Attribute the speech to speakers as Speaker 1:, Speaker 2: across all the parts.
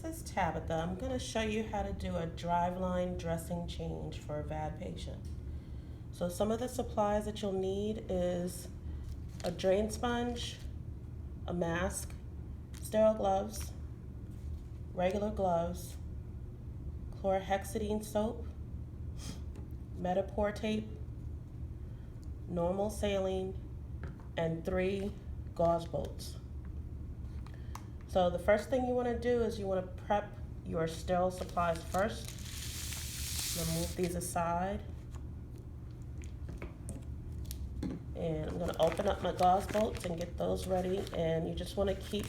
Speaker 1: This is Tabitha. I'm going to show you how to do a driveline dressing change for a VAD patient. So some of the supplies that you'll need is a drain sponge, a mask, sterile gloves, regular gloves, chlorhexidine soap, Metapore tape, normal saline, and 3 gauze bolts. So the first thing you want to do is you want to prep your sterile supplies first. I'm going to move these aside. And I'm going to open up my gauze bolts and get those ready. And you just want to keep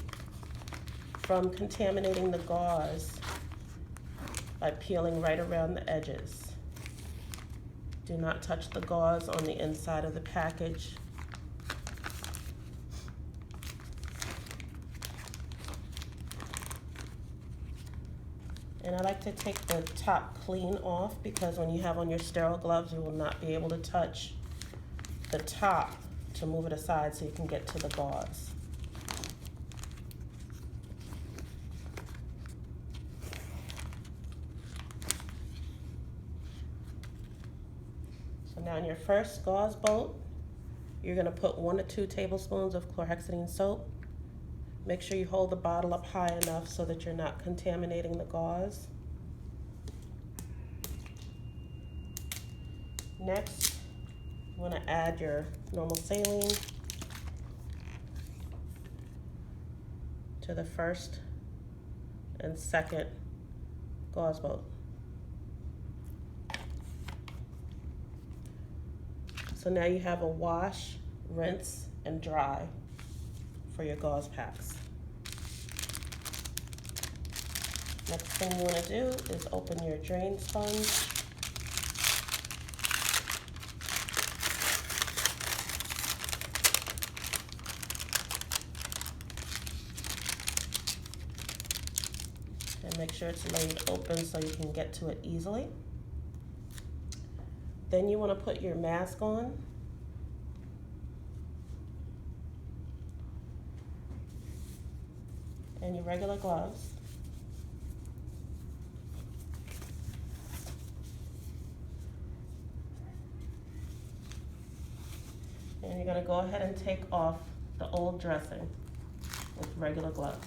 Speaker 1: from contaminating the gauze by peeling right around the edges. Do not touch the gauze on the inside of the package. And I like to take the top clean off because when you have on your sterile gloves, you will not be able to touch the top to move it aside so you can get to the gauze. So now in your first gauze bolt, you're going to put 1 to 2 tablespoons of chlorhexidine soap. Make sure you hold the bottle up high enough so that you're not contaminating the gauze. Next, you want to add your normal saline to the first and second gauze bolt. So now you have a wash, rinse, and dry for your gauze packs. Next thing you want to do is open your drain sponge. And make sure it's laid open so you can get to it easily. Then you want to put your mask on. And your regular gloves. And you're going to go ahead and take off the old dressing with regular gloves.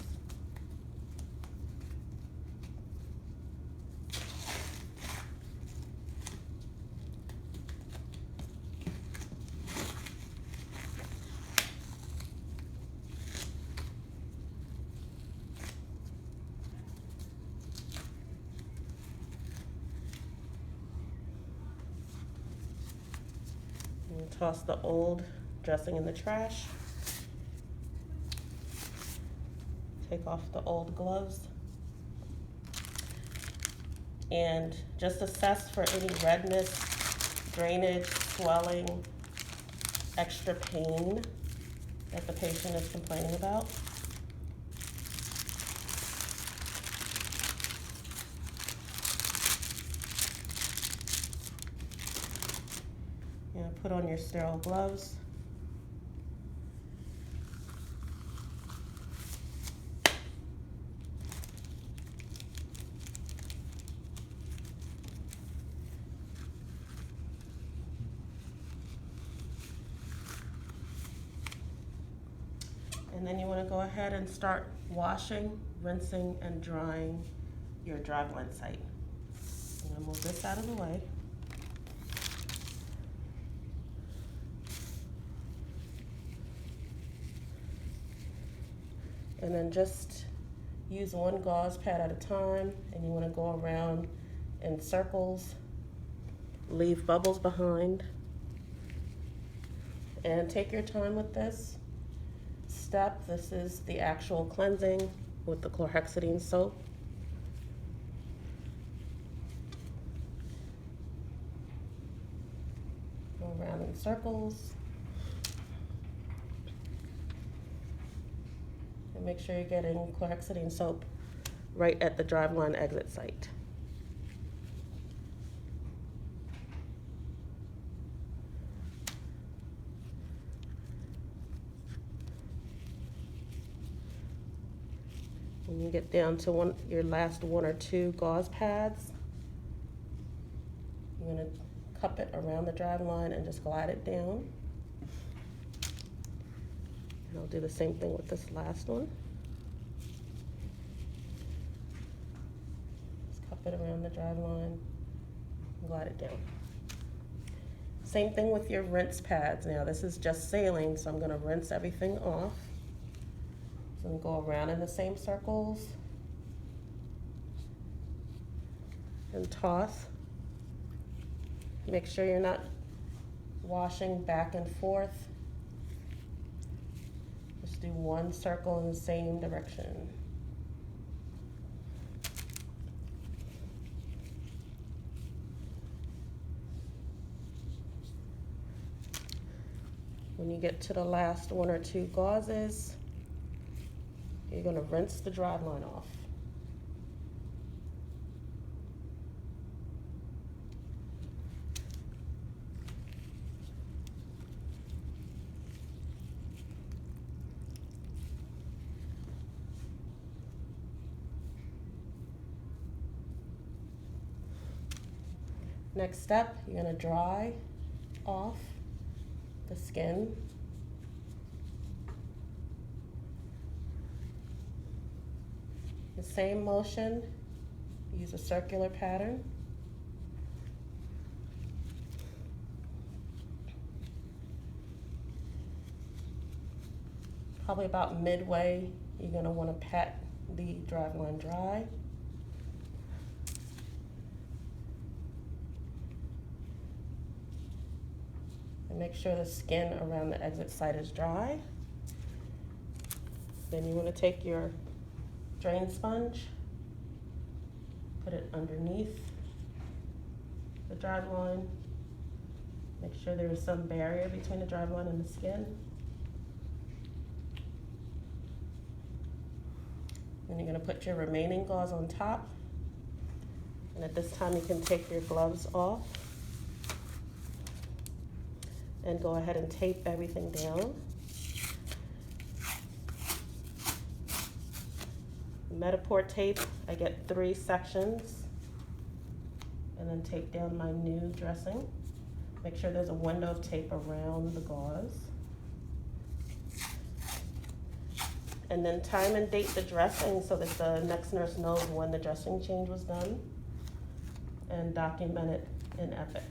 Speaker 1: And toss the old dressing in the trash. Take off the old gloves. And just assess for any redness, drainage, swelling, extra pain that the patient is complaining about. Put on your sterile gloves. And then you want to go ahead and start washing, rinsing, and drying your driveline site. I'm going to move this out of the way. And then just use 1 gauze pad at a time, and you want to go around in circles, leave bubbles behind, and take your time with this step. This is the actual cleansing with the chlorhexidine soap. Go around in circles. Make sure you're getting chlorhexidine soap right at the driveline exit site. When you get down to your last one or two gauze pads, you're going to cup it around the drive line and just glide it down. And I'll do the same thing with this last one. Just cup it around the drive line and glide it down. Same thing with your rinse pads. Now this is just sailing, so I'm going to rinse everything off. So I'm going to go around in the same circles and toss. Make sure you're not washing back and forth. Just do one circle in the same direction. When you get to the last one or two gauzes, you're going to rinse the drive line off. Next step, you're going to dry off the skin. The same motion, use a circular pattern. Probably about midway, you're going to want to pat the drive line dry. And make sure the skin around the exit side is dry. Then you want to take your drain sponge, put it underneath the drive line. Make sure there is some barrier between the drive line and the skin. Then you're going to put your remaining gauze on top. And at this time you can take your gloves off and go ahead and tape everything down. Metaport tape, I get 3 sections, and then tape down my new dressing. Make sure there's a window of tape around the gauze. And then time and date the dressing so that the next nurse knows when the dressing change was done, and document it in Epic.